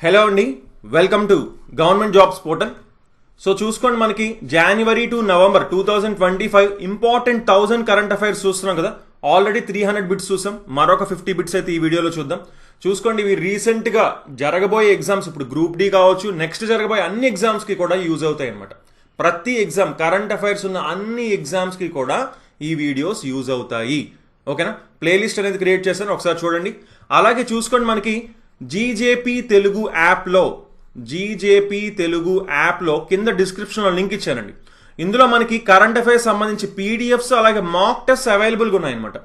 Hello అండి, welcome to government jobs portal. So చూసుకోండి, మనకి January to November 2025 important 1000 current affairs చూస్తున్నాం కదా. ఆల్రెడీ 300 బిట్స్ చూసాం, మరొక 50 బిట్స్ అయితే ఈ వీడియోలో చూద్దాం. చూసుకోండి, ఇవి రీసెంట్గా జరగబోయే ఎగ్జామ్స్, ఇప్పుడు గ్రూప్ డి కావచ్చు, నెక్స్ట్ జరగబోయే అన్ని ఎగ్జామ్స్కి కూడా యూజ్ అవుతాయి అనమాట. ప్రతి ఎగ్జామ్, కరెంట్ అఫైర్స్ ఉన్న అన్ని ఎగ్జామ్స్కి కూడా ఈ వీడియోస్ యూజ్ అవుతాయి. ఓకేనా? ప్లేలిస్ట్ అనేది క్రియేట్ చేశాను, ఒకసారి చూడండి. అలాగే చూసుకోండి, మనకి జీజేపీ తెలుగు యాప్లో కింద డిస్క్రిప్షన్లో లింక్ ఇచ్చానండి. ఇందులో మనకి కరెంట్ అఫైర్స్ సంబంధించి పీడిఎఫ్స్ అలాగే మాక్ టెస్ట్ అవైలబుల్గా ఉన్నాయన్నమాట.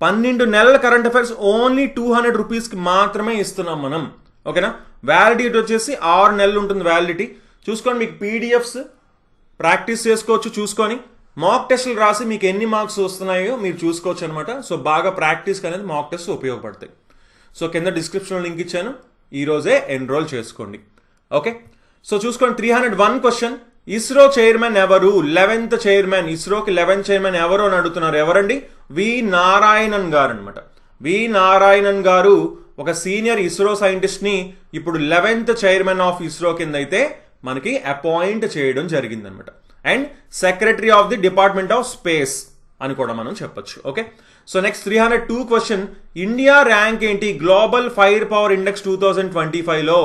12 నెలల కరెంట్ అఫైర్స్ ఓన్లీ 200 రూపీస్కి మాత్రమే ఇస్తున్నాం మనం. ఓకేనా? వ్యాలిడిటీ వచ్చేసి 6 నెలలు ఉంటుంది వ్యాలిడిటీ. చూసుకోండి, మీకు పీడిఎఫ్స్ ప్రాక్టీస్ చేసుకోవచ్చు. చూసుకొని మాక్ టెస్ట్లు రాసి మీకు ఎన్ని మార్క్స్ వస్తున్నాయో మీరు చూసుకోవచ్చు అనమాట. సో బాగా ప్రాక్టీస్కి అనేది మాక్ టెస్ట్ ఉపయోగపడతాయి. సో కింద డిస్క్రిప్షన్లో లింక్ ఇచ్చాను, ఈరోజే ఎన్రోల్ చేసుకోండి. ఓకే, సో చూసుకోండి, 301 క్వశ్చన్. ఇస్రో చైర్మన్ ఎవరు? 11th చైర్మన్, ఇస్రోకి 11th చైర్మన్ ఎవరు అని అడుగుతున్నారు. ఎవరండి? వి నారాయణన్ గారు అనమాట. వి నారాయణన్ గారు ఒక సీనియర్ ఇస్రో సైంటిస్ట్ని ఇప్పుడు 11th చైర్మన్ ఆఫ్ ఇస్రో కింద అయితే మనకి అపాయింట్ చేయడం జరిగిందనమాట. And secretary of the department of space అని కూడా మనం చెప్పొచ్చు. Okay, so next 302 question. India rank ఏంటి గ్లోబల్ ఫైర్ పవర్ ఇండెక్స్ 2025లో?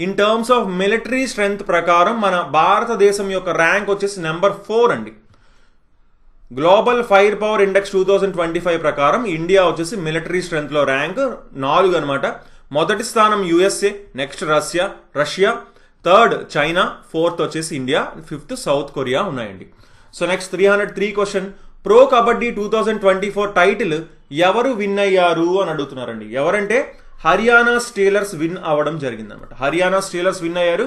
In terms of military strength ప్రకారం మన భారతదేశం యొక్క ర్యాంక్ వచ్చేసి నెంబర్ 4 అండి. గ్లోబల్ ఫైర్ పవర్ ఇండెక్స్ 2025 ప్రకారం ఇండియా వచ్చేసి మిలిటరీ స్ట్రెంగ్త్లో ర్యాంక్ 4 అనమాట. మొదటి స్థానం USA, next Russia, third China, fourth వచ్చేసి ఇండియా, ఫిఫ్త్ సౌత్ కొరియా ఉన్నాయండి. So next 303 question. Pro kabaddi 2024 title ఎవరు విన్ అయ్యారు అని అడుగుతున్నారండి. ఎవరంటే హర్యానా స్టీలర్స్ విన్ అవ్వడం జరిగింది అనమాట. హర్యానా స్టీలర్స్ విన్ అయ్యారు.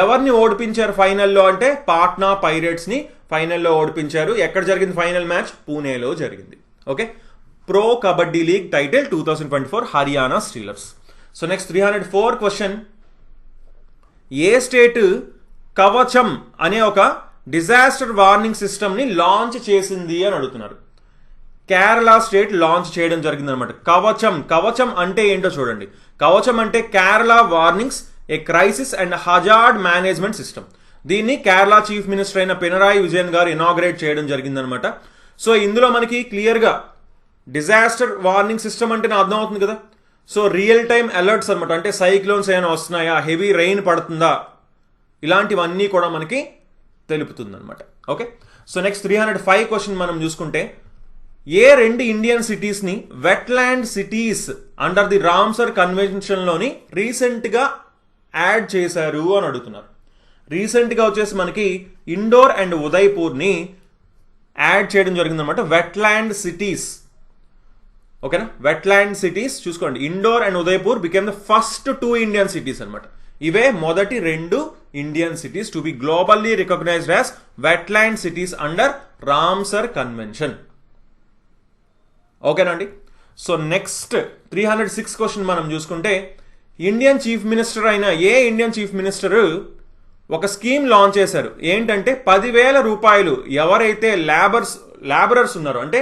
ఎవరిని ఓడిపించారు ఫైనల్లో అంటే పాట్నా పైరేట్స్ ని ఫైనల్లో ఓడిపించారు. ఎక్కడ జరిగింది ఫైనల్ మ్యాచ్? పూణేలో జరిగింది. Okay, pro kabaddi league title 2024 Haryana steelers. So next 304 question. ఏ స్టేట్ కవచం అనే ఒక డిజాస్టర్ వార్నింగ్ సిస్టమ్ని లాంచ్ చేసింది అని అడుగుతున్నారు. కేరళ స్టేట్ లాంచ్ చేయడం జరిగింది అనమాట. కవచం అంటే ఏంటో చూడండి. కవచం అంటే Kerala warnings, A crisis and hazard management system. దీన్ని కేరళ చీఫ్ మినిస్టర్ అయిన పినరాయి విజయన్ గారు ఇనాగ్రేట్ చేయడం జరిగిందనమాట. సో ఇందులో మనకి క్లియర్గా డిజాస్టర్ వార్నింగ్ సిస్టమ్ అంటే అర్థం అవుతుంది కదా. సో రియల్ టైమ్ అలర్ట్స్ అనమాట. అంటే సైక్లోన్స్ ఏమైనా వస్తున్నాయా, హెవీ రెయిన్ పడుతుందా, ఇలాంటివన్నీ కూడా మనకి తెలుపుతుంది అనమాట. ఓకే, సో నెక్స్ట్ 305 క్వశ్చన్ మనం చూసుకుంటే, ఏ 2 ఇండియన్ సిటీస్ని wetland cities under the Ramsar కన్వెన్షన్లోని రీసెంట్గా యాడ్ చేశారు అని అడుగుతున్నారు. రీసెంట్గా వచ్చేసి మనకి ఇండోర్ అండ్ ఉదయ్పూర్ని యాడ్ చేయడం జరిగిందనమాట. Wetland cities. ఓకేనా? వెట్లాండ్ సిటీస్ చూసుకోండి, Indore and Udaipur became the first 2 Indian cities అనమాట. ఇవే మొదటి 2 Indian cities to be globally recognised as wetland cities under Ramsar convention. ఓకేనండి. సో నెక్స్ట్ 306 క్వశ్చన్ మనం చూసుకుంటే, ఇండియన్ చీఫ్ మినిస్టర్ అయిన ఇండియన్ చీఫ్ మినిస్టర్ ఒక స్కీమ్ లాంచ్ చేశారు. ఏంటంటే 10,000 రూపాయలు ఎవరైతే లేబరర్స్ ఉన్నారో, అంటే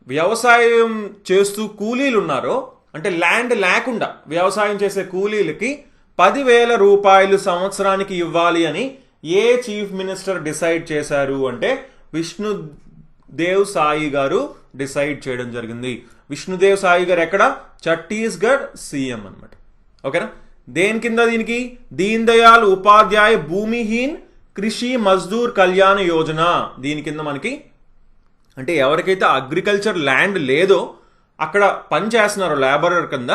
వ్యవసాయం చేస్తూ కూలీలు ఉన్నారో, అంటే ల్యాండ్ లేకుండా వ్యవసాయం చేసే కూలీలకి 10,000 రూపాయలు సంవత్సరానికి ఇవ్వాలి అని ఏ చీఫ్ మినిస్టర్ డిసైడ్ చేశారు అంటే విష్ణుదేవ్ సాయి గారు డిసైడ్ చేయడం జరిగింది. విష్ణుదేవ్ సాయి గారు ఎక్కడ? ఛత్తీస్గఢ్ సీఎం అనమాట. ఓకేనా? దేని కింద దీనికి? దీన్ దయాళ్ ఉపాధ్యాయ భూమిహీన్ కృషి మజ్దూర్ కళ్యాణ యోజన. దీని కింద మనకి, అంటే ఎవరికైతే అగ్రికల్చర్ ల్యాండ్ లేదో అక్కడ పని చేస్తున్నారో లేబరర్ కింద,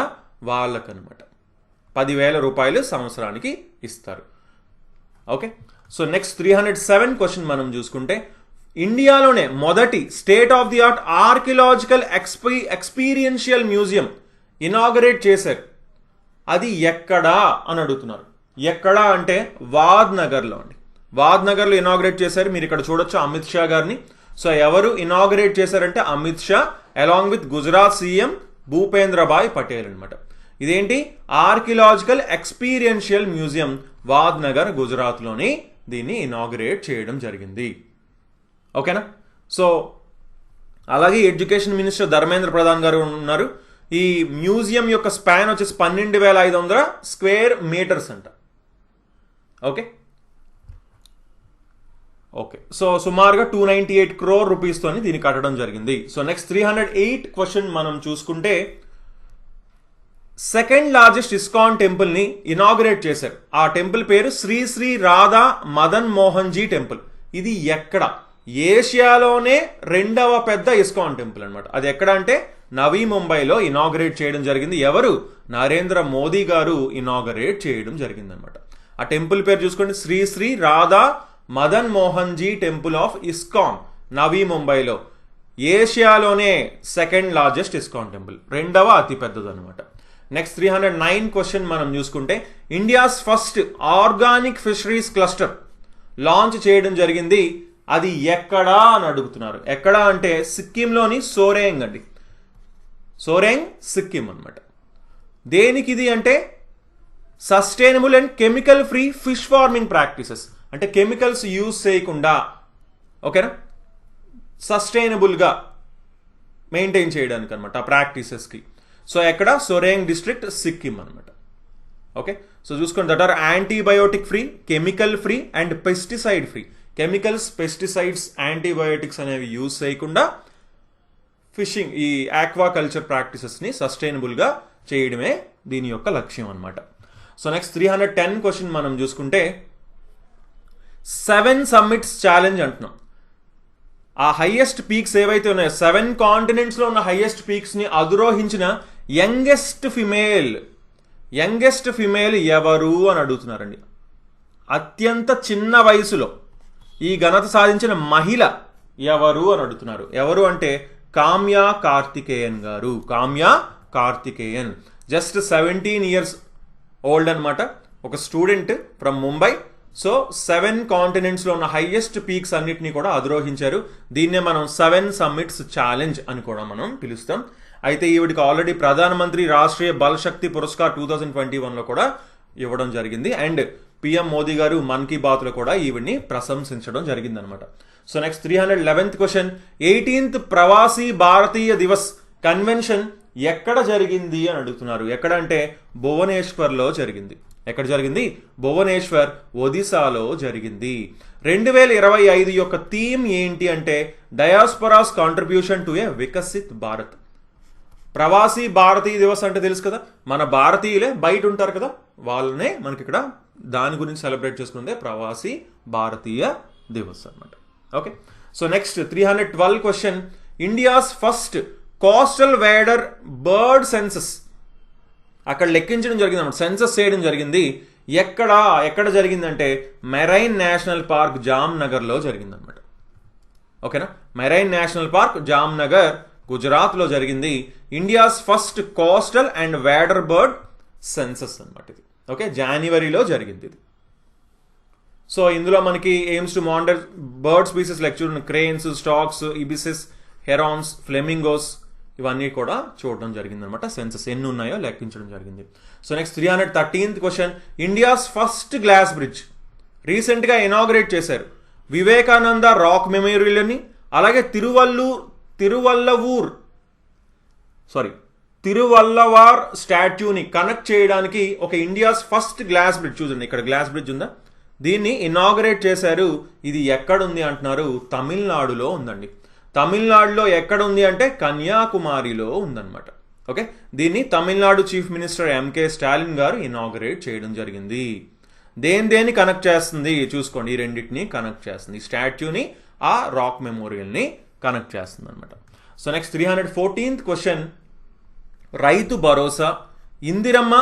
వాళ్ళకనమాట 10,000 రూపాయలు సంవత్సరానికి ఇస్తారు. ఓకే, సో నెక్స్ట్ 307 క్వశ్చన్ మనం చూసుకుంటే, ఇండియాలోనే మొదటి state of the art archaeological experiential museum inaugurate చేశారు. అది ఎక్కడా అని అడుగుతున్నారు. ఎక్కడా అంటే వాద్నగర్లో అండి. వాద్నగర్లో ఇనాగరేట్ చేశారు. మీరు ఇక్కడ చూడొచ్చు అమిత్ షా గారిని. సో ఎవరు ఇనాగరేట్ చేశారంటే Amit Shah along with Gujarat CM Bhupendrabhai Patel అనమాట. ఇదేంటి? ఆర్కియలాజికల్ ఎక్స్పీరియన్షియల్ మ్యూజియం, వాద్నగర్ గుజరాత్లోని దీన్ని ఇనాగరేట్ చేయడం జరిగింది. ఓకేనా? సో అలాగే ఎడ్యుకేషన్ మినిస్టర్ ధర్మేంద్ర ప్రధాన్ గారు ఉన్నారు. ఈ మ్యూజియం యొక్క స్పాన్ వచ్చేసి 12,500 స్క్వేర్ మీటర్స్ అంట. ఓకే ఓకే సో సుమారుగా 298 crore రూపీస్తోని దీన్ని కట్టడం జరిగింది. సో నెక్స్ట్ 308 క్వశ్చన్ మనం చూసుకుంటే, సెకండ్ లార్జెస్ట్ ఇస్కాన్ టెంపుల్ ని ఇనాగ్రేట్ చేశారు. ఆ టెంపుల్ పేరు శ్రీ శ్రీ రాధా మదన్ మోహన్ జీ టెంపుల్. ఇది ఎక్కడ? ఏషియాలోనే రెండవ పెద్ద ఇస్కాన్ టెంపుల్ అనమాట. అది ఎక్కడ అంటే నవీ ముంబైలో ఇనాగ్రేట్ చేయడం జరిగింది. ఎవరు? నరేంద్ర మోదీ గారు ఇనాగరేట్ చేయడం జరిగింది అనమాట. ఆ టెంపుల్ పేరు చూసుకోండి, Shri Shri Radha Madan Mohan ji temple of ISKCON, Navi ముంబైలో. ఏషియాలోనే సెకండ్ లార్జెస్ట్ ఇస్కాన్ టెంపుల్, రెండవ అతి పెద్దది అనమాట. నెక్స్ట్ 309 క్వశ్చన్ మనం చూసుకుంటే, India's first organic fisheries cluster launch చేయడం జరిగింది. అది ఎక్కడా అని అడుగుతున్నారు. ఎక్కడా అంటే సిక్కింలోని సోరేంగ్ అండి. సోరేంగ్ సిక్కిం అనమాట. దేనికి ఇది అంటే sustainable and chemical free fish farming practices, అంటే కెమికల్స్ యూజ్ చేయకుండా ఓకేనా సస్టైనబుల్గా మెయింటైన్ చేయడానికి అనమాట ఆ ప్రాక్టీసెస్కి. సో ఎక్కడ? సోరేంగ్ డిస్ట్రిక్ట్, సిక్కిం అనమాట. ఓకే సో చూసుకోండి, that are antibiotic free, chemical free and pesticide free. Chemicals, pesticides, antibiotics అనేవి యూజ్ చేయకుండా ఫిషింగ్, ఈ ఆక్వాకల్చర్ ప్రాక్టీసెస్ని సస్టైనబుల్గా చేయడమే దీని యొక్క లక్ష్యం అనమాట. సో నెక్స్ట్ 310 క్వశ్చన్ మనం చూసుకుంటే, 7 సమ్మిట్స్ ఛాలెంజ్ అంటున్నాం. ఆ హైయెస్ట్ పీక్స్ ఏవైతే ఉన్నాయో 7 కాంటినెంట్స్లో ఉన్న హైయెస్ట్ పీక్స్ని అధిరోహించిన యంగెస్ట్ ఫిమేల్ ఎవరు అని అడుగుతున్నారండి. అత్యంత చిన్న వయసులో ఈ ఘనత సాధించిన మహిళ ఎవరు అని అడుగుతున్నారు. ఎవరు అంటే కామ్యా కార్తికేయన్ గారు. Kamya Karthikeyan just 17 years old అనమాట. ఒక స్టూడెంట్ ఫ్రమ్ ముంబై. సో 7 కాంటినెంట్స్లో ఉన్న హైయెస్ట్ పీక్స్ అన్నిటినీ కూడా అధిరోహించారు. దీన్నే మనం 7 సమ్మిట్స్ ఛాలెంజ్ అని కూడా మనం పిలుస్తాం. అయితే ఈవిడికి ఆల్రెడీ ప్రధానమంత్రి రాష్ట్రీయ బల్ శక్తి పురస్కార్ 2021లో కూడా ఇవ్వడం జరిగింది. అండ్ పిఎం మోదీ గారు మన్ కీ బాత్లో కూడా ఈవిడ్ని ప్రశంసించడం జరిగింది అనమాట. So next 311th question, 18th ప్రవాసీ భారతీయ దివస్ కన్వెన్షన్ ఎక్కడ జరిగింది అని అడుగుతున్నారు. ఎక్కడ అంటే భువనేశ్వర్లో జరిగింది. ఎక్కడ జరిగింది? భువనేశ్వర్, ఒడిశాలో జరిగింది. 2025 యొక్క థీమ్ ఏంటి అంటే డయాస్పొరాస్ కాంట్రిబ్యూషన్ టు ఏ వికసిత్ భారత్. ప్రవాసీ భారతీయ దివస్ అంటే తెలుసు కదా, మన భారతీయులే బయట ఉంటారు కదా, వాళ్ళనే మనకి ఇక్కడ దాని గురించి సెలబ్రేట్ చేసుకుందే ప్రవాసీ భారతీయ దివస్ అనమాట. Okay so next 312 question, India's first coastal వేడర్ bird census అక్కడ లెక్కించడం జరిగింది అనమాట. సెన్సస్ చేయడం జరిగింది. ఎక్కడ జరిగిందంటే మెరైన్ నేషనల్ పార్క్ జామ్నగర్లో జరిగింది అనమాట. ఓకేనా, మెరైన్ నేషనల్ పార్క్ జామ్నగర్, గుజరాత్లో జరిగింది. India's first coastal and wader bird census అనమాట ఇది. ఓకే, జనవరిలో జరిగింది ఇది. సో ఇందులో మనకి aims to monitor bird species lecture, cranes, storks, ibises, herons, flamingos, ఇవన్నీ కూడా చూడడం జరిగింది అనమాట. సెన్సస్ ఎన్ని ఉన్నాయో లెక్కించడం జరిగింది. So next 313th question, India's first glass bridge రీసెంట్గా ఇనాగ్రేట్ చేశారు. వివేకానంద రాక్ మెమోరియల్ అని, అలాగే తిరువల్లవార్ స్టాట్యూని కనెక్ట్ చేయడానికి ఒక ఇండియాస్ ఫస్ట్ గ్లాస్ బ్రిడ్జ్, చూడండి ఇక్కడ గ్లాస్ బ్రిడ్జ్ ఉందా, దీన్ని ఇనాగ్రేట్ చేశారు. ఇది ఎక్కడుంది అంటున్నారు? తమిళనాడులో ఉందండి. తమిళనాడులో ఎక్కడ ఉంది అంటే కన్యాకుమారిలో ఉందన్నమాట. ఓకే, దీన్ని Tamil Nadu chief minister M K Stalin garu inaugurate చేయడం జరిగింది. దేన్ని కనెక్ట్ చేస్తుంది చూసుకోండి, ఈ రెండింటిని కనెక్ట్ చేస్తుంది. స్టాట్యూని ఆ రాక్ మెమోరియల్ని కనెక్ట్ చేస్తుంది అనమాట. So next 314th question, Rythu Bharosa, Indiramma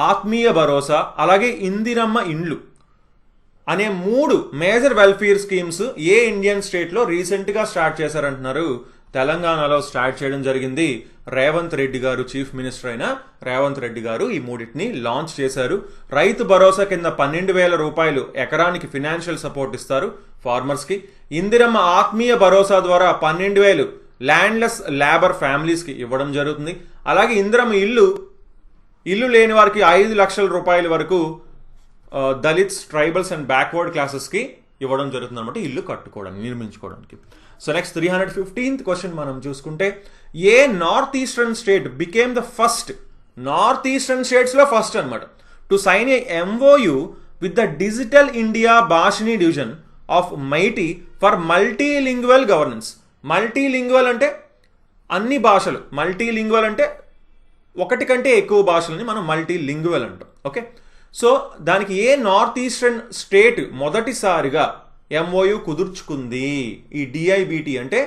ఆత్మీయ భరోసా, అలాగే ఇందిరమ్మ ఇండ్లు అనే 3 మేజర్ వెల్ఫేర్ స్కీమ్స్ ఏ ఇండియన్ స్టేట్లో రీసెంట్గా స్టార్ట్ చేశారంటున్నారు? తెలంగాణలో స్టార్ట్ చేయడం జరిగింది. రేవంత్ రెడ్డి గారు, చీఫ్ మినిస్టర్ అయిన రేవంత్ రెడ్డి గారు ఈ 3టిని లాంచ్ చేశారు. రైతు భరోసా కింద 12,000 రూపాయలు ఎకరానికి ఫినాన్షియల్ సపోర్ట్ ఇస్తారు ఫార్మర్స్కి. ఇందిరమ్మ ఆత్మీయ భరోసా ద్వారా 12,000 ల్యాండ్లెస్ లేబర్ ఫ్యామిలీస్కి ఇవ్వడం జరుగుతుంది. అలాగే ఇందిరమ్మ ఇల్లు లేని వారికి 5 లక్షల రూపాయల వరకు దళిత్స్, ట్రైబల్స్ అండ్ బ్యాక్వర్డ్ క్లాసెస్కి ఇవ్వడం జరుగుతుంది అనమాట ఇల్లు కట్టుకోవడానికి, నిర్మించుకోవడానికి. సో నెక్స్ట్ 315th క్వశ్చన్ మనం చూసుకుంటే, ఏ north eastern state became the first, north eastern స్టేట్స్లో ఫస్ట్ అనమాట, to sign a MOU with the digital India Bhashini division of MeitY for multilingual governance. Multilingual అంటే అన్ని భాషలు, మల్టీలింగ్వల్ అంటే ఒకటి కంటే ఎక్కువ భాషలని మనం మల్టీలింగ్వల్ అంటాం. ఓకే, సో దానికి ఏ నార్త్ ఈస్టర్న్ స్టేట్ మొదటిసారిగా MOU కుదుర్చుకుంది ఈ DIBT అంటే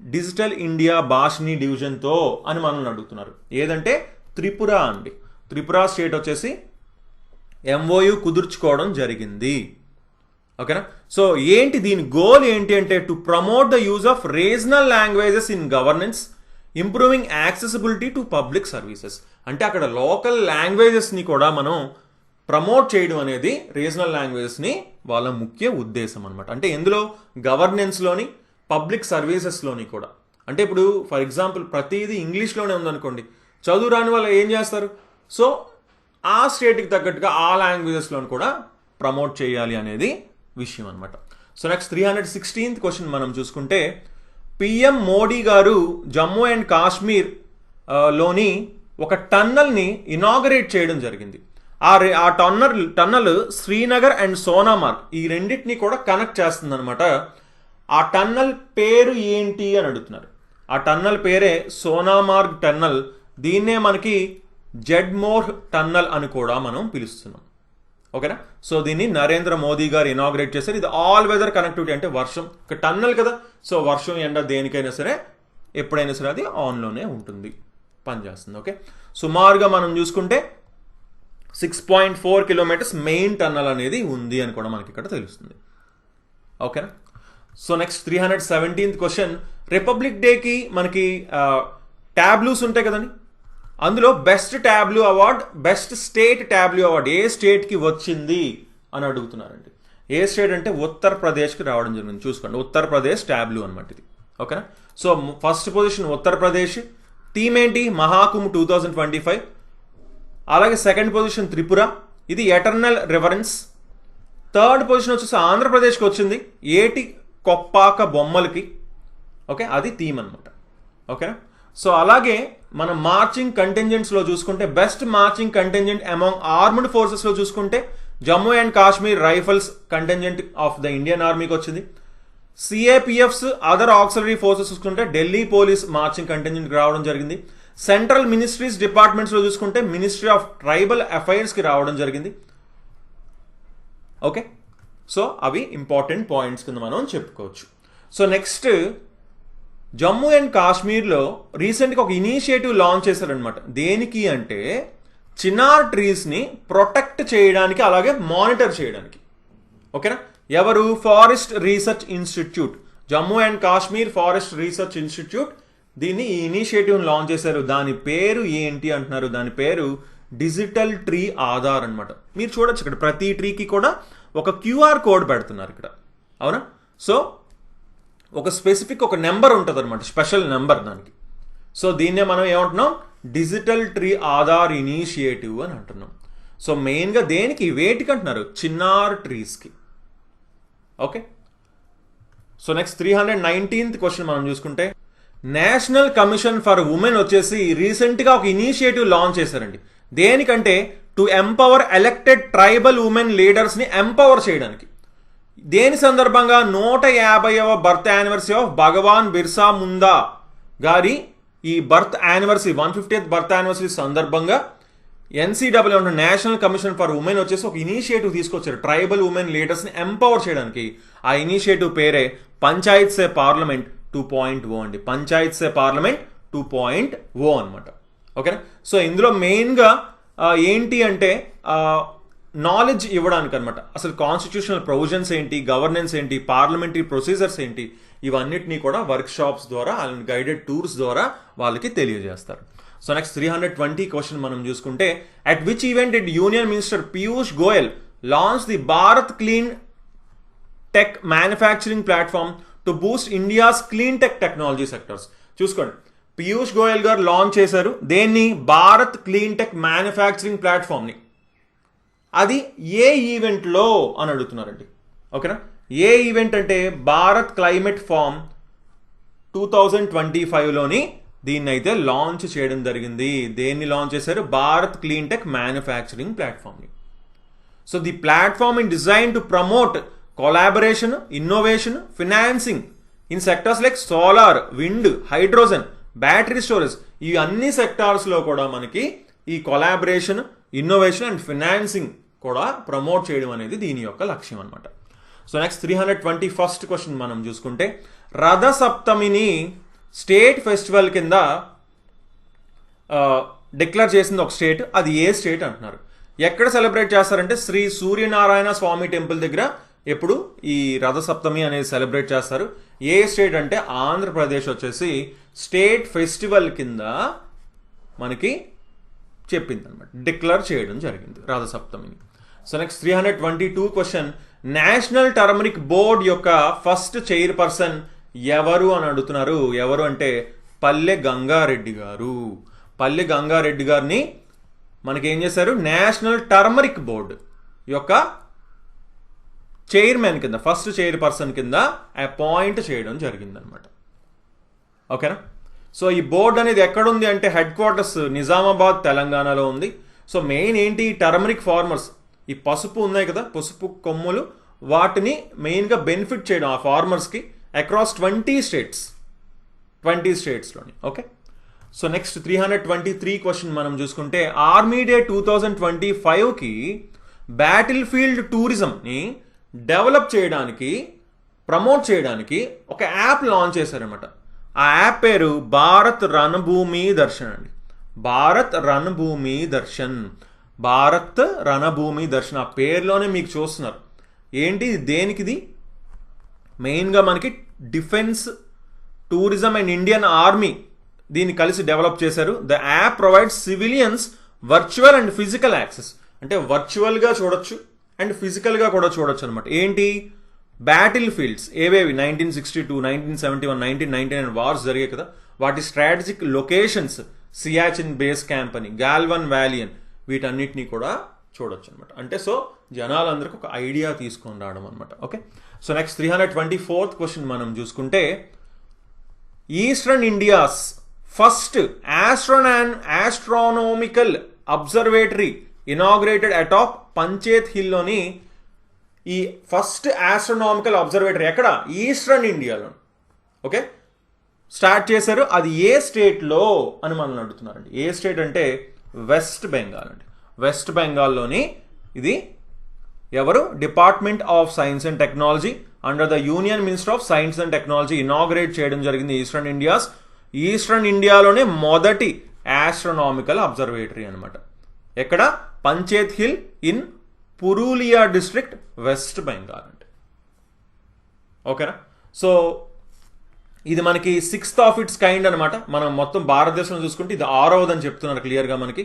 డిజిటల్ ఇండియా భాషిని డివిజన్తో అని మనల్ని అడుగుతున్నారు. ఏదంటే త్రిపుర అండి. త్రిపుర స్టేట్ వచ్చేసి MOU కుదుర్చుకోవడం జరిగింది. ఓకేనా. సో ఏంటి దీని గోల్ ఏంటి అంటే, to promote the use of regional languages in governance, improving accessibility to public services. అంటే అక్కడ లోకల్ లాంగ్వేజెస్ని కూడా మనం ప్రమోట్ చేయడం అనేది రీజనల్ లాంగ్వేజెస్ని వాళ్ళ ముఖ్య ఉద్దేశం అనమాట. అంటే ఎందులో, గవర్నెన్స్లోని, పబ్లిక్ సర్వీసెస్లోని కూడా. అంటే ఇప్పుడు ఫర్ ఎగ్జాంపుల్ ప్రతిదీ ఇంగ్లీష్లోనే ఉందనుకోండి, చదువు రాని వాళ్ళు ఏం చేస్తారు, సో ఆ స్టేట్కి తగ్గట్టుగా ఆ లాంగ్వేజెస్లోని కూడా ప్రమోట్ చేయాలి అనేది విషయం అనమాట. సో నెక్స్ట్ 316th క్వశ్చన్ మనం చూసుకుంటే, PM మోడీ గారు జమ్మూ అండ్ కాశ్మీర్ లోని ఒక టన్నల్ని ఇనాగరేట్ చేయడం జరిగింది. ఆ టన్నల్ శ్రీనగర్ అండ్ సోనామార్గ్ ఈ రెండింటిని కూడా కనెక్ట్ చేస్తుంది అనమాట. ఆ టన్నల్ పేరు ఏంటి అని అడుగుతున్నారు. ఆ టన్నల్ పేరే సోనామార్గ్ టన్నల్. దీన్నే మనకి జెడ్మోర్ టన్నల్ అని కూడా మనం పిలుస్తున్నాం. ఓకేనా. సో దీన్ని నరేంద్ర మోదీ గారు ఇనాగ్రేట్ చేశారు. ఇది ఆల్ వెదర్ కనెక్టివిటీ, అంటే వర్షం, ఒక టన్నల్ కదా, సో వర్షం ఎండ దేనికైనా సరే ఎప్పుడైనా సరే అది ఆన్లోనే ఉంటుంది, పనిచేస్తుంది. ఓకే, సుమారుగా మనం చూసుకుంటే 6.4 కిలోమీటర్స్ మెయిన్ టన్నల్ అనేది ఉంది అని కూడా మనకి ఇక్కడ తెలుస్తుంది. ఓకేనా. So next 317th question, republic డేకి మనకి ట్యాబ్లూస్ ఉంటాయి కదండి, అందులో best tableau award, best state tableau award ఏ స్టేట్కి వచ్చింది అని అడుగుతున్నారండి. ఏ స్టేట్ అంటే ఉత్తరప్రదేశ్కి రావడం జరిగింది. చూసుకోండి, ఉత్తరప్రదేశ్ ట్యాబ్లూ అనమాట ఇది. ఓకేనా. So first position Uttar Pradesh. Theme ఏంటి, మహాకుంభ్ 2025. అలాగే సెకండ్ పొజిషన్ త్రిపుర, ఇది ఎటర్నల్ రివరెన్స్. థర్డ్ పొజిషన్ వచ్చేసి ఆంధ్రప్రదేశ్కి వచ్చింది, ఏటి కొప్పాక బొమ్మలకి. ఓకే, అది థీమ్ అనమాట. ఓకేనా. సో అలాగే మనం మార్చింగ్ కంటింజెంట్స్లో చూసుకుంటే, best marching contingent among armed ఫోర్సెస్లో చూసుకుంటే Jammu and Kashmir rifles contingent of the Indian ఆర్మీకి వచ్చింది. CAPFs అదర్ ఆక్సిలరీ ఫోర్సెస్ చూసుకుంటే ఢిల్లీ పోలీస్ మార్చింగ్ కంటింజెంట్కి రావడం జరిగింది. సెంట్రల్ మినిస్ట్రీస్ డిపార్ట్మెంట్స్లో చూసుకుంటే మినిస్ట్రీ ఆఫ్ ట్రైబల్ అఫైర్స్కి రావడం జరిగింది. ఓకే, సో అవి ఇంపార్టెంట్ పాయింట్స్ కింద మనం చెప్పుకోవచ్చు. సో నెక్స్ట్ జమ్మూ అండ్ కాశ్మీర్లో రీసెంట్గా ఒక ఇనిషియేటివ్ లాంచ్ చేశారనమాట. దేనికి అంటే చినార్ ట్రీస్ని ప్రొటెక్ట్ చేయడానికి, అలాగే మానిటర్ చేయడానికి. ఓకేనా. ఎవరు, forest research institute, Jammu and Kashmir forest research institute దీన్ని ఈ ఇనిషియేటివ్ని లాంచ్ చేశారు. దాని పేరు ఏంటి అంటున్నారు, దాని పేరు డిజిటల్ ట్రీ ఆధార్ అనమాట. మీరు చూడొచ్చు ఇక్కడ ప్రతి ట్రీకి కూడా ఒక QR కోడ్ పెడుతున్నారు ఇక్కడ. అవునా. సో ఒక స్పెసిఫిక్ ఒక నెంబర్ ఉంటుంది అనమాట, స్పెషల్ నెంబర్ దానికి. సో దీన్నే మనం ఏమంటున్నాం, డిజిటల్ ట్రీ ఆధార్ ఇనిషియేటివ్ అని అంటున్నాం. సో మెయిన్గా దేనికి, వేటికి అంటున్నారు, చిన్నార్ ట్రీస్కి. Okay. So next 319th question మనం చూసుకుంటే, నేషనల్ కమిషన్ ఫర్ ఉమెన్ వచ్చేసి రీసెంట్గా ఒక ఇనిషియేటివ్ లాంచ్ చేశారండి. దేనికంటే to empower elected tribal women లీడర్స్ని ఎంపవర్ చేయడానికి. దేని సందర్భంగా 150వ birth anniversary of Bhagwan Birsa Munda గారి ఈ birth anniversary 150th birth anniversary సందర్భంగా NCAA ఉన్న నేషనల్ కమిషన్ ఫర్ ఉమెన్ వచ్చేసి ఒక ఇనిషియేటివ్ తీసుకొచ్చారు ట్రైబల్ ఉమెన్ లీడర్స్ని ఎంపవర్ చేయడానికి. ఆ ఇనిషియేటివ్ పేరే పంచాయత్ సే పార్లమెంట్ 2.0 అండి. పంచాయత్ సే పార్లమెంట్ 2.0 అనమాట. ఓకేనా. సో ఇందులో మెయిన్గా ఏంటి అంటే నాలెడ్జ్ ఇవ్వడానికి అనమాట. అసలు కాన్స్టిట్యూషనల్ ప్రొవిజన్స్ ఏంటి, గవర్నెన్స్ ఏంటి, పార్లమెంటరీ ప్రొసీజర్స్ ఏంటి, ఇవన్నిటినీ కూడా వర్క్ షాప్స్ ద్వారా అండ్ గైడెడ్ టూర్స్ ద్వారా వాళ్ళకి తెలియజేస్తారు. సో నెక్స్ట్ 320 క్వశ్చన్ మనం చూసుకుంటే, at which event did union minister Piyush Goyal launch the Bharat clean tech manufacturing platform to Boost India's clean tech technology sectors. చూసుకోండి, పీయూష్ గోయల్ గారు లాంచ్ చేశారు దేన్ని, భారత్ క్లీన్ టెక్ మ్యానుఫ్యాక్చరింగ్ ప్లాట్ఫామ్ని. అది ఏ ఈవెంట్లో అని అడుగుతున్నారండి. ఓకేనా. ఏ ఈవెంట్ అంటే భారత్ క్లైమేట్ ఫార్మ్ 2025లోని దీన్ని అయితే లాంచ్ చేయడం జరిగింది. దేన్ని లాంచ్ చేశారు? భారత్ క్లీన్ టెక్ మ్యానుఫ్యాక్చరింగ్ ప్లాట్ఫామ్ని. So the platform in design to promote collaboration, innovation, financing in sectors like solar, wind, hydrogen, battery storage. ఈ అన్ని సెక్టార్స్లో కూడా మనకి ఈ కొలాబరేషన్, ఇన్నోవేషన్ అండ్ ఫినాన్సింగ్ కూడా ప్రమోట్ చేయడం అనేది దీని యొక్క లక్ష్యం అనమాట. సో నెక్స్ట్ 321st క్వశ్చన్ మనం చూసుకుంటే, రథసప్తమిని స్టేట్ ఫెస్టివల్ కింద డిక్లేర్ చేసింది ఒక స్టేట్. అది ఏ స్టేట్ అంటున్నారు? ఎక్కడ సెలబ్రేట్ చేస్తారంటే శ్రీ సూర్యనారాయణ స్వామి టెంపుల్ దగ్గర ఎప్పుడు ఈ రథసప్తమి అనేది సెలబ్రేట్ చేస్తారు. ఏ స్టేట్ అంటే ఆంధ్రప్రదేశ్ వచ్చేసి స్టేట్ ఫెస్టివల్ కింద మనకి చెప్పింది అనమాట, డిక్లేర్ చేయడం జరిగింది రథసప్తమిని. So next 322 question, national turmeric board యొక్క ఫస్ట్ చైర్పర్సన్ ఎవరు అని అడుగుతున్నారు. ఎవరు అంటే పల్లె గంగారెడ్డి గారు. పల్లె గంగారెడ్డి గారిని మనకి ఏం చేశారు? నేషనల్ టర్మరిక్ బోర్డు యొక్క చైర్మన్ కింద, ఫస్ట్ చైర్పర్సన్ కింద అపాయింట్ చేయడం జరిగిందనమాట. ఓకేనా? సో ఈ బోర్డు అనేది ఎక్కడుంది అంటే హెడ్ క్వార్టర్స్ నిజామాబాద్, తెలంగాణలో ఉంది. సో మెయిన్ ఏంటి? టర్మరిక్ ఫార్మర్స్, ఈ పసుపు ఉన్నాయి కదా, పసుపు కొమ్ములు, వాటిని మెయిన్గా బెనిఫిట్ చేయడం ఆ ఫార్మర్స్కి అక్రాస్ 20 స్టేట్స్లోని. ఓకే. సో నెక్స్ట్ 323 క్వశ్చన్ మనం చూసుకుంటే, ఆర్మీ డే 2025కి బ్యాటిల్ ఫీల్డ్ టూరిజంని డెవలప్ చేయడానికి, ప్రమోట్ చేయడానికి ఒక యాప్ లాంచ్ చేశారనమాట. ఆ యాప్ పేరు భారత్ రణభూమి దర్శన్ అండి. భారత్ రణభూమి దర్శన్, భారత్ రణభూమి దర్శన్. ఆ పేరులోనే మీకు చూస్తున్నారు ఏంటి దేనికిది? మెయిన్గా మనకి defence, tourism and Indian army దీన్ని కలిసి డెవలప్ చేశారు. The app provides civilians virtual and physical access. అంటే వర్చువల్గా చూడొచ్చు అండ్ ఫిజికల్గా కూడా చూడొచ్చు అనమాట. ఏంటి? బ్యాటిల్ ఫీల్డ్స్ ఏవేవి 1962, 1971, 1999 వార్స్ జరిగాయి కదా, వాటి strategic locations, Siachen base camp అని, గాల్వన్ వ్యాలీ అని, వీటన్నిటినీ కూడా చూడొచ్చు అనమాట. అంటే సో జనాలందరికీ ఒక ఐడియా తీసుకొని రావడం అనమాట. Okay. So next 324th question మనం చూసుకుంటే, eastern India's first astronomical observatory inaugurated atop Panchet హిల్లోని ఈ ఫస్ట్ ఆస్ట్రానామికల్ అబ్జర్వేటరీ ఎక్కడ? ఈస్టర్న్ ఇండియాలో. ఓకే, స్టార్ట్ చేశారు. అది ఏ స్టేట్లో అని మనల్ని అడుగుతున్నారండి. ఏ స్టేట్ అంటే వెస్ట్ బెంగాల్ అండి. వెస్ట్ బెంగాల్లోని ఇది ఎవరు? Department of science and technology under the union minister of science and technology inaugurate చేయడం జరిగింది ఈస్టర్న్ ఇండియాస్. ఈస్టర్న్ ఇండియాలోనే మొదటి ఆస్ట్రానామికల్ అబ్జర్వేటరీ అనమాట. ఎక్కడ? Panchet hill in Purulia district, west Bengal అండి. ఓకేనా? సో ఇది మనకి 6th ఆఫ్ ఇట్స్ కైండ్ అనమాట. మనం మొత్తం భారతదేశంలో చూసుకుంటే ఇది 6వది అని చెప్తున్నారు క్లియర్గా మనకి.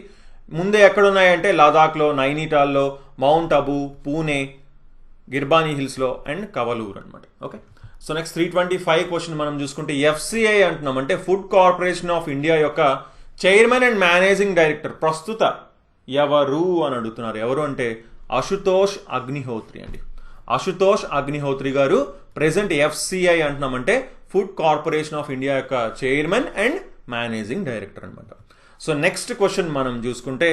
ముందే ఎక్కడున్నాయంటే లదాఖ్లో, నైనిటాల్లో, మౌంట్ అబూ, పూణే, గిర్బానీ హిల్స్లో అండ్ కవలూర్ అనమాట. ఓకే. సో నెక్స్ట్ 325 క్వశ్చన్ మనం చూసుకుంటే, ఎఫ్సిఐ అంటున్నాం అంటే ఫుడ్ కార్పొరేషన్ ఆఫ్ ఇండియా యొక్క చైర్మన్ అండ్ మేనేజింగ్ డైరెక్టర్ ప్రస్తుత ఎవరు అని అడుగుతున్నారు. ఎవరు అంటే అశుతోష్ అగ్నిహోత్రి అండి. అశుతోష్ అగ్నిహోత్రి గారు ప్రెసెంట్ ఎఫ్సిఐ అంటున్నామంటే ఫుడ్ కార్పొరేషన్ ఆఫ్ ఇండియా యొక్క చైర్మన్ అండ్ మేనేజింగ్ డైరెక్టర్ అనమాట. సో నెక్స్ట్ క్వశ్చన్ మనం చూసుకుంటే,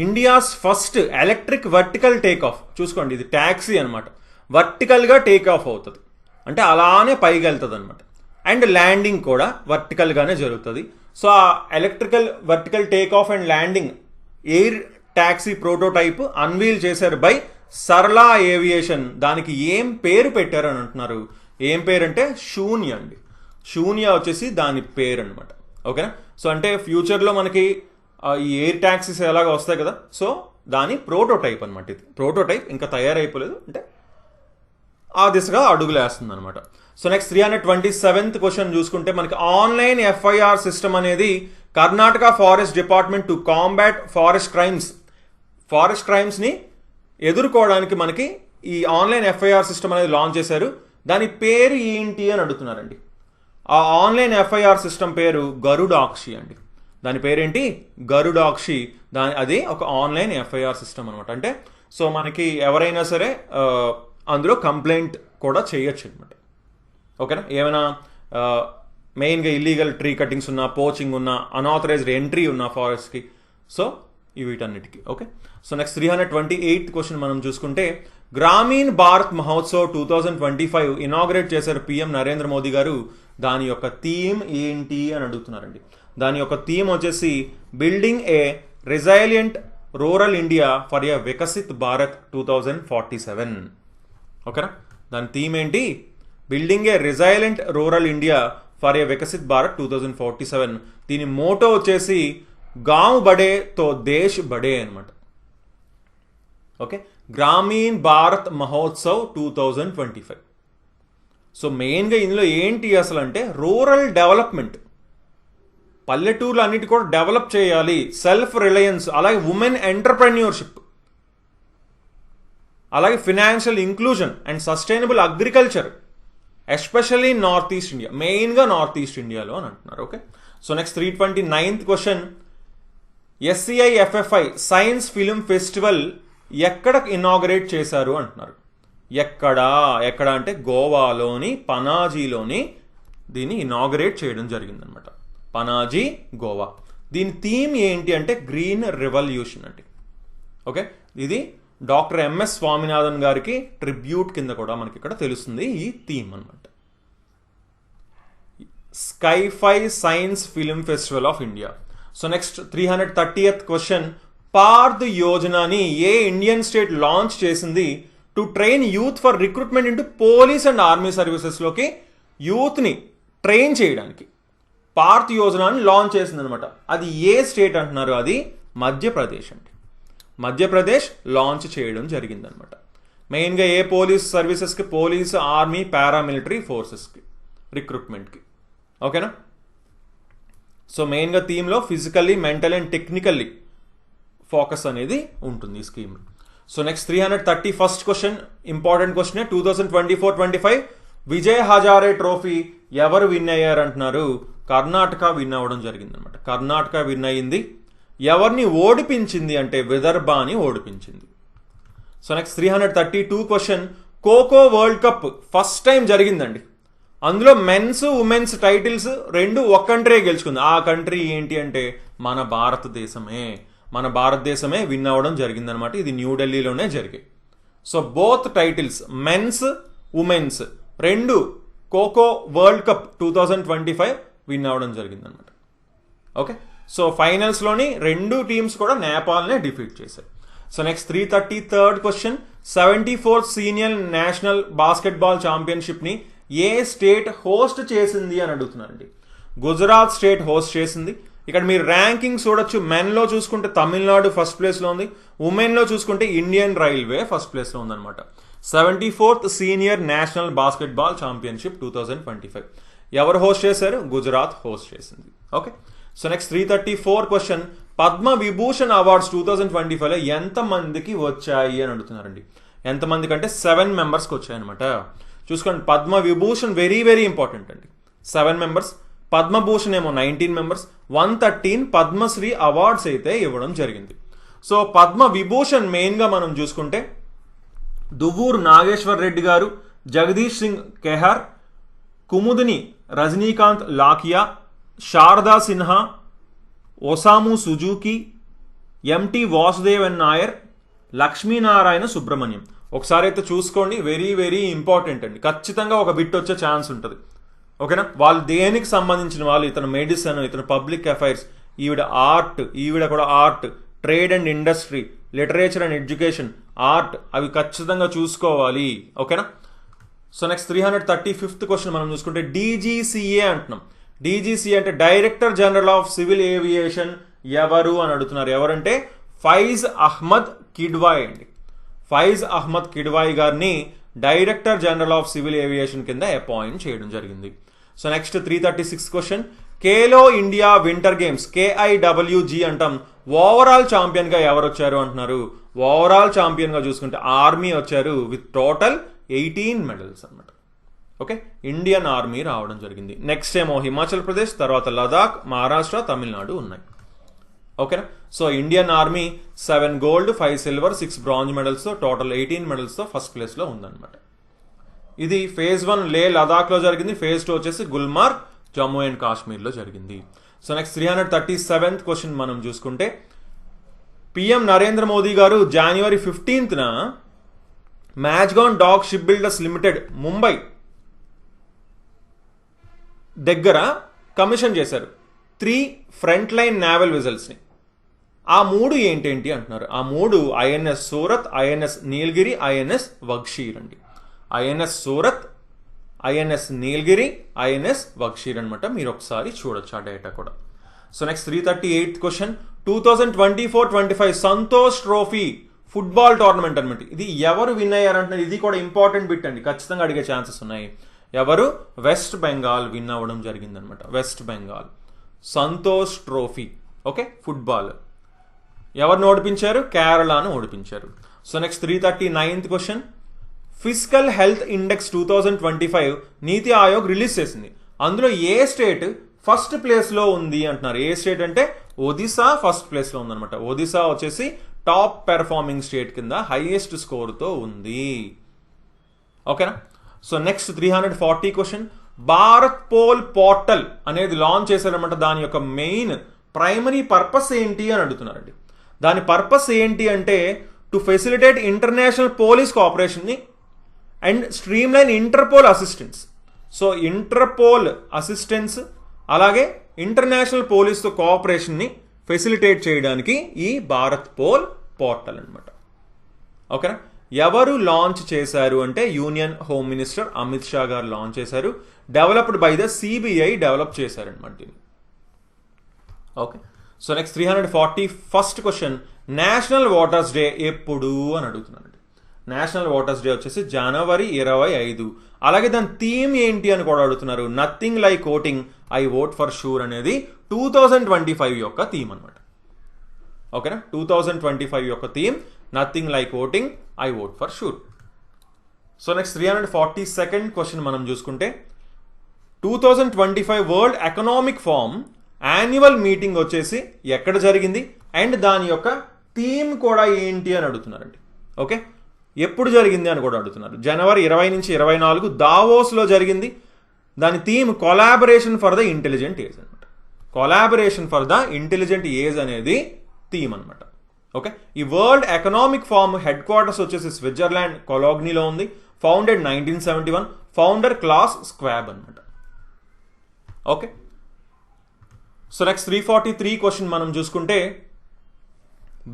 India's first electric vertical take off. చూసుకోండి, ఇది ట్యాక్సీ అనమాట. వర్టికల్గా టేక్ ఆఫ్ అవుతుంది అంటే అలానే పైకి వెళ్తుంది అనమాట. అండ్ ల్యాండింగ్ కూడా వర్టికల్గానే జరుగుతుంది. సో ఆ electrical vertical take of and landing air taxi prototype unveil చేశారు బై సర్లా ఏవియేషన్. దానికి ఏం పేరు పెట్టారు అని అంటున్నారు. ఏం పేరు అంటే శూన్య అండి. శూన్య వచ్చేసి దాని పేరు అనమాట. ఓకేనా? సో అంటే ఫ్యూచర్లో మనకి ఈ ఎయిర్ ట్యాక్సీస్ ఎలాగ వస్తాయి కదా, సో దాని ప్రోటోటైప్ అనమాట. ఇది ప్రోటోటైప్, ఇంకా తయారైపోలేదు, అంటే ఆ దిశగా అడుగులు వేస్తుంది అనమాట. సో నెక్స్ట్ 327th క్వశ్చన్ చూసుకుంటే, మనకి ఆన్లైన్ ఎఫ్ఐఆర్ సిస్టమ్ అనేది Karnataka forest department to combat forest క్రైమ్స్ని ఎదుర్కోవడానికి మనకి ఈ ఆన్లైన్ ఎఫ్ఐఆర్ సిస్టమ్ అనేది లాంచ్ చేశారు. దాని పేరు ఏంటి అని అడుగుతున్నారండి. ఆ ఆన్లైన్ ఎఫ్ఐఆర్ సిస్టమ్ పేరు గరుడాక్షి అండి. దాని పేరేంటి? గరుడాక్షి. అది ఒక ఆన్లైన్ ఎఫ్ఐఆర్ సిస్టమ్ అనమాట. అంటే సో మనకి ఎవరైనా సరే అందులో కంప్లైంట్ కూడా చేయొచ్చు అనమాట. ఓకేనా, ఏమైనా మెయిన్గా ఇల్లీగల్ ట్రీ కటింగ్స్ ఉన్నా, పోచింగ్ ఉన్నా, అన్ఆథరైజ్డ్ ఎంట్రీ ఉన్నా ఫారెస్ట్కి, సో వీటన్నిటికీ. Okay, so next 328th question మనం చూసుకుంటే, గ్రామీణ్ భారత్ మహోత్సవ్ 2025 ఇనాగ్రేట్ చేశారు పిఎం నరేంద్ర మోదీ గారు. దాని యొక్క థీమ్ ఏంటి అని అడుగుతున్నారండి. దాని యొక్క థీమ్ వచ్చేసి building a resilient rural India for a Viksit Bharat 2047. ఓకేనా, దాని థీమ్ ఏంటి? Building a resilient rural India for a Viksit Bharat 2047. దీని మోటో వచ్చేసి గాంవ్ బడే తో దేశ్ బడే అనమాట. ఓకే, గ్రామీణ్ భారత్ మహోత్సవ్ 2025. సో మెయిన్గా ఇందులో ఏంటి అసలు అంటే రూరల్ డెవలప్మెంట్, పల్లెటూర్లు అన్నిటి కూడా డెవలప్ చేయాలి, సెల్ఫ్ రిలయన్స్, అలాగే ఉమెన్ ఎంటర్ప్రెన్యూర్షిప్, అలాగే financial inclusion and sustainable agriculture, especially north east India, మెయిన్గా నార్త్ ఈస్ట్ ఇండియాలో అని అంటున్నారు. Okay, so next 329th question, SCIFFI science film festival ఎక్కడ ఇనాగ్రేట్ చేశారు అంటున్నారు. ఎక్కడ అంటే గోవాలోని పనాజీలోని దీన్ని ఇనాగ్రేట్ చేయడం జరిగిందనమాట. పనాజీ, గోవా. దీని థీమ్ ఏంటి అంటే గ్రీన్ రెవల్యూషన్ అండి. ఓకే, ఇది డాక్టర్ ఎంఎస్ స్వామినాథన్ గారికి ట్రిబ్యూట్ కింద కూడా మనకి ఇక్కడ తెలుస్తుంది ఈ థీమ్ అనమాట. Scifi science film festival of India. So next 330th question, Parth యోజనని ఏ ఇండియన్ స్టేట్ లాంచ్ చేసింది to train youth for recruitment into police and army సర్వీసెస్లోకి యూత్ని ట్రైన్ చేయడానికి పార్త్ యోజనని లాంచ్ చేసింది అనమాట. అది ఏ స్టేట్ అంటున్నారు? అది మధ్యప్రదేశ్ అండి. మధ్యప్రదేశ్ లాంచ్ చేయడం జరిగిందనమాట. మెయిన్గా ఏ పోలీస్ సర్వీసెస్కి? పోలీస్, ఆర్మీ, పారామిలిటరీ ఫోర్సెస్కి రిక్రూట్మెంట్కి. ఓకేనా, సో మెయిన్గా థీమ్లో physically, mental and technically focus అనేది ఉంటుంది ఈ scheme. So next 331st question, important question. 2024-25 Vijay Hazare trophy ఎవరు విన్ అయ్యారు అంటున్నారు? కర్ణాటక విన్ అవ్వడం జరిగింది అనమాట. కర్ణాటక విన్ అయ్యింది. ఎవరిని ఓడిపించింది అంటే విదర్భాని ఓడిపించింది. So next 332 question, kho kho world cup first time జరిగిందండి. అందులో మెన్స్, ఉమెన్స్ టైటిల్స్ రెండు ఒక కంట్రీ గెలుచుకుంది. ఆ కంట్రీ ఏంటి అంటే మన భారతదేశమే. మన భారతదేశమే విన్ అవ్వడం జరిగిందనమాట. ఇది న్యూఢిల్లీలోనే జరిగాయి. So both titles, men's, women's రెండు ఖోఖో వరల్డ్ కప్ 2025 విన్ అవ్వడం జరిగిందనమాట. ఓకే, సో ఫైనల్స్లోని రెండు టీమ్స్ కూడా నేపాల్నే డిఫీట్ చేశాయి. So next 333rd question, 74th senior national basketball ఛాంపియన్షిప్ని ఏ స్టేట్ హోస్ట్ చేసింది అని అడుగుతున్నారండి. గుజరాత్ స్టేట్ హోస్ట్ చేసింది. ఇక్కడ మీరు ర్యాంకింగ్ చూడొచ్చు. మెన్లో చూసుకుంటే తమిళనాడు ఫస్ట్ ప్లేస్లో ఉంది. ఉమెన్లో చూసుకుంటే ఇండియన్ రైల్వే ఫస్ట్ ప్లేస్లో ఉందన్నమాట. 74th senior national basketball championship 2025 ఎవరు హోస్ట్ చేశారు? గుజరాత్ హోస్ట్ చేసింది. Okay, so next 334 question, Padma Vibhushan awards 2025లో ఎంతమందికి వచ్చాయి అని అడుగుతున్నారండి. ఎంతమందికి అంటే 7 మెంబర్స్కి వచ్చాయన్నమాట. చూసుకోండి, Padma Vibhushan very very important అండి. 7 మెంబర్స్, పద్మభూషణ్ ఏమో 19 మెంబర్స్, 113 పద్మశ్రీ అవార్డ్స్ అయితే ఇవ్వడం జరిగింది. సో పద్మ విభూషణ్ మెయిన్గా మనం చూసుకుంటే దువ్వూరు నాగేశ్వర్ రెడ్డి గారు, జగదీష్ సింగ్ కెహార్, కుముదిని రజనీకాంత్ లాకియా, శారదా సిన్హా, ఒసాము సుజుకి, ఎంటి వాసుదేవన్ నాయర్, లక్ష్మీనారాయణ సుబ్రహ్మణ్యం. ఒకసారి అయితే చూసుకోండి, వెరీ వెరీ ఇంపార్టెంట్ అండి. ఖచ్చితంగా ఒక బిట్ వచ్చే ఛాన్స్ ఉంటుంది. ఓకేనా, వాళ్ళు దేనికి సంబంధించిన వాళ్ళు? ఇతను మెడిసిన్, ఇతను పబ్లిక్ అఫైర్స్, ఈవిడ ఆర్ట్, ఈవిడ కూడా art, trade and industry, literature and education, art, అవి ఖచ్చితంగా చూసుకోవాలి. ఓకేనా, సో నెక్స్ట్ 335th క్వశ్చన్ మనం చూసుకుంటే డీజీసీఏ అంటున్నాం. డీజీసీఏ అంటే director general of civil aviation ఎవరు అని అడుగుతున్నారు. ఎవరంటే ఫైజ్ అహ్మద్ కిడ్వాయ్ అండి. ఫైజ్ అహ్మద్ కిడ్వాయ్ గారిని director general of civil aviation కింద అపాయింట్ చేయడం జరిగింది. So next 336 question, Khelo India winter games KIWG అంటాం. ఓవరాల్ ఛాంపియన్గా ఎవరు వచ్చారు అంటున్నారు. ఓవరాల్ ఛాంపియన్గా చూసుకుంటే ఆర్మీ వచ్చారు విత్ టోటల్ 18 మెడల్స్ అనమాట. ఓకే, ఇండియన్ ఆర్మీ రావడం జరిగింది. నెక్స్ట్ ఏమో హిమాచల్ ప్రదేశ్, తర్వాత లదాఖ్, మహారాష్ట్ర, తమిళనాడు ఉన్నాయి. ఓకేనా. So Indian army 7 gold 5 silver 6 bronze మెడల్స్తో టోటల్ 18 మెడల్స్తో ఫస్ట్ ప్లేస్లో ఉందన్నమాట. ఇది ఫేజ్ 1 లే లదాఖ్లో జరిగింది. ఫేజ్ 2 వచ్చేసి గుల్మార్గ్ జమ్మూ అండ్ కాశ్మీర్లో జరిగింది. సో నెక్స్ట్ 337th క్వశ్చన్ మనం చూసుకుంటే, పిఎం నరేంద్ర మోదీ గారు January 15th Mazagon dock ship builders limited Mumbai దగ్గర కమిషన్ చేశారు 3 ఫ్రంట్ లైన్ నేవల్ వెజల్స్ని. ఆ 3 ఏంటేంటి అంటున్నారు. ఆ 3 ఐఎన్ఎస్ సూరత్, ఐఎన్ఎస్ నీలగిరి, ఐఎన్ఎస్ వగ్షీర్ అండి. ఐఎన్ఎస్ సూరత్, ఐఎన్ఎస్ నీలగిరి, ఐఎన్ఎస్ వగ్షీర్ అనమాట. మీరు ఒకసారి చూడొచ్చు ఆ డేటా కూడా. So next 338th question, 2024-25 Santosh trophy football tournament అనమాట. ఇది ఎవరు విన్ అయ్యారంటున్నారు. ఇది కూడా ఇంపార్టెంట్ బిట్ అండి, ఖచ్చితంగా అడిగే ఛాన్సెస్ ఉన్నాయి. ఎవరు? వెస్ట్ బెంగాల్ విన్ అవ్వడం జరిగిందనమాట. West Bengal Santosh trophy. Okay, football ఎవరిని ఓడిపించారు? కేరళను ఓడిపించారు. So next 339th question, physical health index 2025 NITI Aayog release చేసింది. అందులో ఏ స్టేట్ ఫస్ట్ ప్లేస్లో ఉంది అంటున్నారు. ఏ స్టేట్ అంటే ఒడిశా ఫస్ట్ ప్లేస్లో ఉందన్నమాట. ఒడిశా వచ్చేసి టాప్ పెర్ఫార్మింగ్ స్టేట్ కింద హైయెస్ట్ స్కోర్తో ఉంది. ఓకేనా. So next 340 question, Bharatpol portal అనేది లాంచ్ చేశారనమాట. దాని యొక్క మెయిన్ ప్రైమరీ పర్పస్ ఏంటి అని అడుగుతున్నారండి. దాని పర్పస్ ఏంటి అంటే టు ఫెసిలిటేట్ ఇంటర్నేషనల్ పోలీస్ కోఆపరేషన్ని and streamline Interpol assistance. So Interpol assistance అలాగే ఇంటర్నేషనల్ పోలీస్తో కోఆపరేషన్ని ఫెసిలిటేట్ చేయడానికి ఈ భారత్ పోల్ పోర్టల్ అనమాట. ఓకేనా. ఎవరు లాంచ్ చేశారు అంటే union home minister Amit Shah గారు లాంచ్ చేశారు. Developed by the CBI develop చేశారనమాట దీన్ని. Okay. So next 341st question, national waters day ఎప్పుడు అని అడుగుతున్నానండి. నేషనల్ వాటర్స్ డే వచ్చేసి January 25. అలాగే దాని థీమ్ ఏంటి అని కూడా అడుగుతున్నారు. Nothing like voting I vote for sure అనేది 2025 యొక్క థీమ్ అనమాట. ఓకేనా. 2025 యొక్క theme nothing like voting I vote for sure. So next 342nd question మనం చూసుకుంటే, 2025 world economic forum annual meeting వచ్చేసి ఎక్కడ జరిగింది అండ్ దాని యొక్క థీమ్ కూడా ఏంటి అని అడుగుతున్నారండి. ఓకే, ఎప్పుడు జరిగింది అని కూడా అడుగుతున్నారు. January 20 నుంచి 24 దావోస్లో జరిగింది. దాని theme collaboration for the intelligent age అనమాట. Collaboration for the intelligent age అనేది థీమ్ అనమాట. ఓకే, ఈ world economic forum headquarters వచ్చేసి స్విట్జర్లాండ్ కొలాగ్నీలో ఉంది. ఫౌండెడ్ 1971. ఫౌండర్ క్లాస్ స్క్వాబ్ అనమాట. ఓకే. సో నెక్స్ట్ 343 క్వశ్చన్ మనం చూసుకుంటే,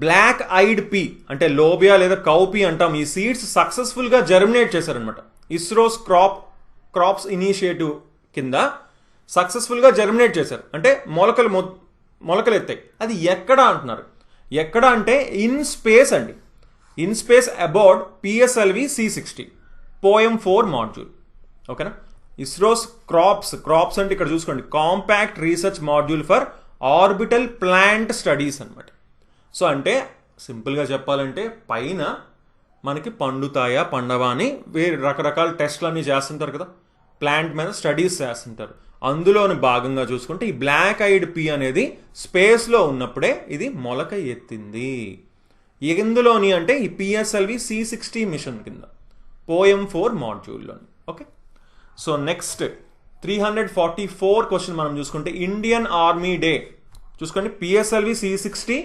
బ్లాక్ ఐడ్ పీ అంటే లోబియా లేదా కౌపీ అంటాం. ఈ సీడ్స్ సక్సెస్ఫుల్గా జర్మినేట్ చేశారనమాట. ఇస్రోస్ క్రాప్స్ ఇనిషియేటివ్ కింద సక్సెస్ఫుల్గా జర్మినేట్ చేశారు. అంటే మొలకలు ఎత్తాయి. అది ఎక్కడ అంటున్నారు. ఎక్కడ అంటే ఇన్ స్పేస్ అండి. In space about PSLV C60 poem 4 module. ఓకేనా. ఇస్రోస్ క్రాప్స్ అంటే ఇక్కడ చూసుకోండి, compact research module for orbital plant studies అనమాట. సో అంటే సింపుల్గా చెప్పాలంటే పైన మనకి పండుతాయా పండవా అని వేరే రకరకాల టెస్ట్లు అన్నీ చేస్తుంటారు కదా, ప్లాంట్ మీద స్టడీస్ చేస్తుంటారు. అందులోని భాగంగా చూసుకుంటే ఈ బ్లాక్ ఐడ్ పీ అనేది స్పేస్లో ఉన్నప్పుడే ఇది మొలక ఎత్తింది. ఎందులోని అంటే ఈ PSLV C60 మిషన్ కింద పోయం 4 మాడ్యూల్లోని. ఓకే. సో నెక్స్ట్ 344 క్వశ్చన్ మనం చూసుకుంటే, ఇండియన్ ఆర్మీ డే చూసుకోండి. PSLV C60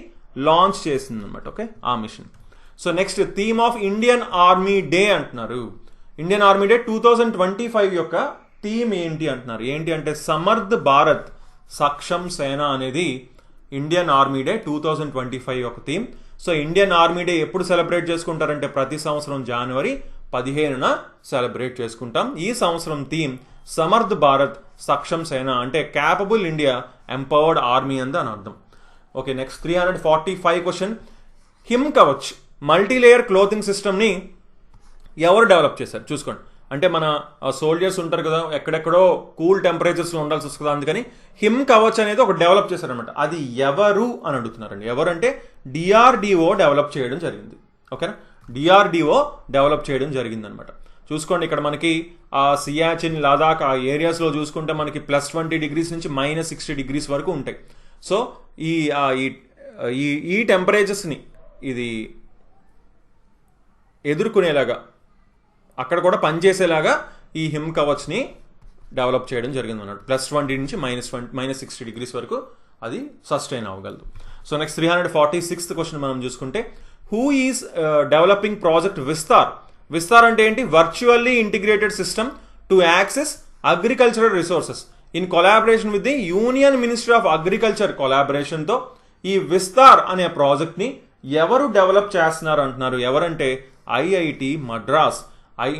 లాంచ్ చేసింది అనమాట. ఓకే, ఆ mission. So next theme of Indian army day అంటున్నారు. ఇండియన్ ఆర్మీ డే 2025 యొక్క థీమ్ ఏంటి అంటున్నారు. ఏంటి అంటే సమర్థ్ భారత్ సక్షం సేన అనేది ఇండియన్ ఆర్మీ డే 2025 యొక్క theme. So Indian army day ఎప్పుడు సెలబ్రేట్ చేసుకుంటారంటే ప్రతి సంవత్సరం January 15న సెలబ్రేట్ చేసుకుంటాం. ఈ సంవత్సరం థీమ్ సమర్థ్ భారత్ సక్షం సేన అంటే క్యాపబుల్ ఇండియా ఎంపవర్డ్ ఆర్మీ అని అర్థం. Okay, next 345 question, him Kavach multilayer clothing సిస్టమ్ని ఎవరు డెవలప్ చేశారు చూసుకోండి. అంటే మన సోల్జర్స్ ఉంటారు కదా, ఎక్కడెక్కడో కూల్ టెంపరేచర్స్లో ఉండాల్సి వస్తుంది, అందుకని హిమ్ కవచ్ అనేది ఒక డెవలప్ చేశారనమాట. అది ఎవరు అని అడుగుతున్నారండి. ఎవరంటే DRDO డెవలప్ చేయడం జరిగింది. ఓకేనా, DRDO డెవలప్ చేయడం జరిగిందనమాట. చూసుకోండి ఇక్కడ మనకి సియాచిన్, లదాఖ్ ఆ ఏరియాస్లో చూసుకుంటే మనకి +20 degrees నుంచి -60 degrees వరకు ఉంటాయి. సో ఈ ఈ టెంపరేచర్స్ని ఇది ఎదుర్కొనేలాగా అక్కడ కూడా పనిచేసేలాగా ఈ హిమ్ కవచ్ని డెవలప్ చేయడం జరిగింది అన్నట్టు. +20 నుంచి -60 degrees వరకు అది సస్టైన్ అవ్వగలదు. సో నెక్స్ట్ 346th క్వశ్చన్ మనం చూసుకుంటే, who is developing project Vistaar? Vistaar అంటే ఏంటి? Virtually integrated system to access agricultural resources in collaboration with the union ministry of agriculture కొలాబరేషన్తో ఈ విస్తార్ అనే ప్రాజెక్ట్ని ఎవరు డెవలప్ చేస్తున్నారు అంటున్నారు. ఎవరంటే IIT Madras,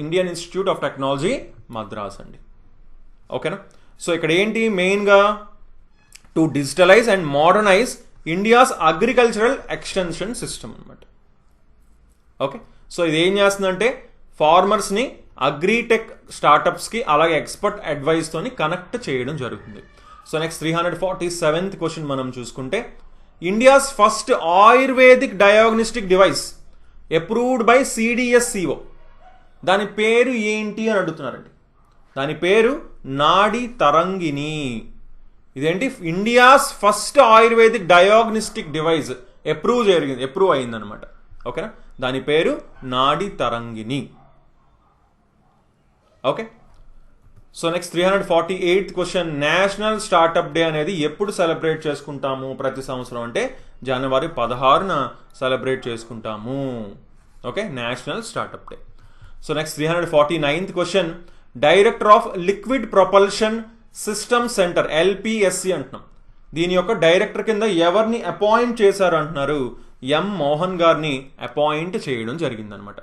Indian institute of technology Madras అండి. ఓకేనా? సో ఇక్కడ ఏంటి మెయిన్గా to digitalise and modernise India's agricultural extension system అనమాట. ఓకే, సో ఇది ఏం చేస్తుందంటే ఫార్మర్స్ని అగ్రిటెక్ స్టార్టప్స్కి అలాగే ఎక్స్పర్ట్ అడ్వైస్తోని కనెక్ట్ చేయడం జరుగుతుంది. సో నెక్స్ట్ 347th క్వశ్చన్ మనం చూసుకుంటే, India's first Ayurvedic diagnostic device approved by CDSCO, దాని పేరు ఏంటి అని అడుగుతున్నారండి. దాని పేరు నాడి తరంగిణి. ఇదేంటి? India's first Ayurvedic diagnostic device approve అయిందనమాట. ఓకేనా? దాని పేరు Nadi Tarangini. Okay, so next 348th question, national startup day అనేది ఎప్పుడు సెలబ్రేట్ చేసుకుంటాము ప్రతి సంవత్సరం అంటే జనవరి 16న సెలబ్రేట్ చేసుకుంటాము. Okay, national startup day. So next 349th question, director of liquid propulsion system centre LPSC అంటున్నాం. దీని యొక్క డైరెక్టర్ కింద ఎవరిని అపాయింట్ చేశారు అంటున్నారు. ఎం మోహన్ గారిని అపాయింట్ చేయడం జరిగిందనమాట.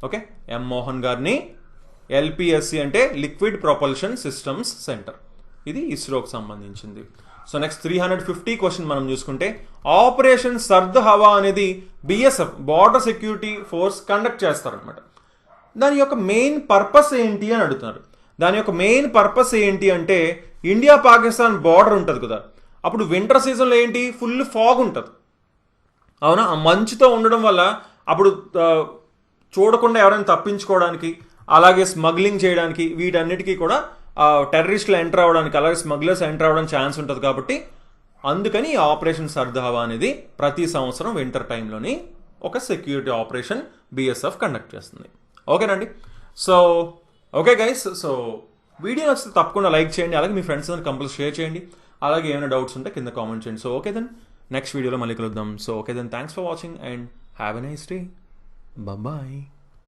ఓకే, ఎం మోహన్ గారిని LPSC అంటే లిక్విడ్ ప్రొపల్షన్ సిస్టమ్స్ సెంటర్, ఇది ఇస్రోకి సంబంధించింది. సో నెక్స్ట్ 350 క్వశ్చన్ మనం చూసుకుంటే, ఆపరేషన్ సర్ద్ హవా అనేది BSF border security force conduct చేస్తారనమాట. దాని యొక్క మెయిన్ పర్పస్ ఏంటి అని అడుగుతున్నారు. దాని యొక్క మెయిన్ పర్పస్ ఏంటి అంటే, ఇండియా పాకిస్తాన్ బార్డర్ ఉంటుంది కదా, అప్పుడు వింటర్ సీజన్లో ఏంటి, ఫుల్ ఫాగ్ ఉంటుంది. అవునా? ఆ మంచుతో ఉండడం వల్ల అప్పుడు చూడకుండా ఎవరైనా తప్పించుకోవడానికి, అలాగే స్మగ్లింగ్ చేయడానికి, వీటన్నిటికీ కూడా టెర్రరిస్టులు ఎంటర్ అవ్వడానికి, అలాగే స్మగ్లర్స్ ఎంటర్ అవ్వడానికి ఛాన్స్ ఉంటుంది. కాబట్టి అందుకని ఈ ఆపరేషన్ సర్ద్ హవా అనేది ప్రతి సంవత్సరం వింటర్ టైంలోని ఒక సెక్యూరిటీ ఆపరేషన్ BSF కండక్ట్ చేస్తుంది. ఓకేనండి? So okay guys, so video నచ్చితే తప్పకుండా లైక్ చేయండి, అలాగే మీ ఫ్రెండ్స్ అందరూ కంపల్సరీ షేర్ చేయండి, అలాగే ఏమైనా డౌట్స్ ఉంటే కింద కామెంట్ చేయండి. సో ఓకే దెన్ నెక్స్ట్ వీడియోలో మళ్ళీ కలుద్దాం. So okay then thanks for watching and have a nice day. Bye.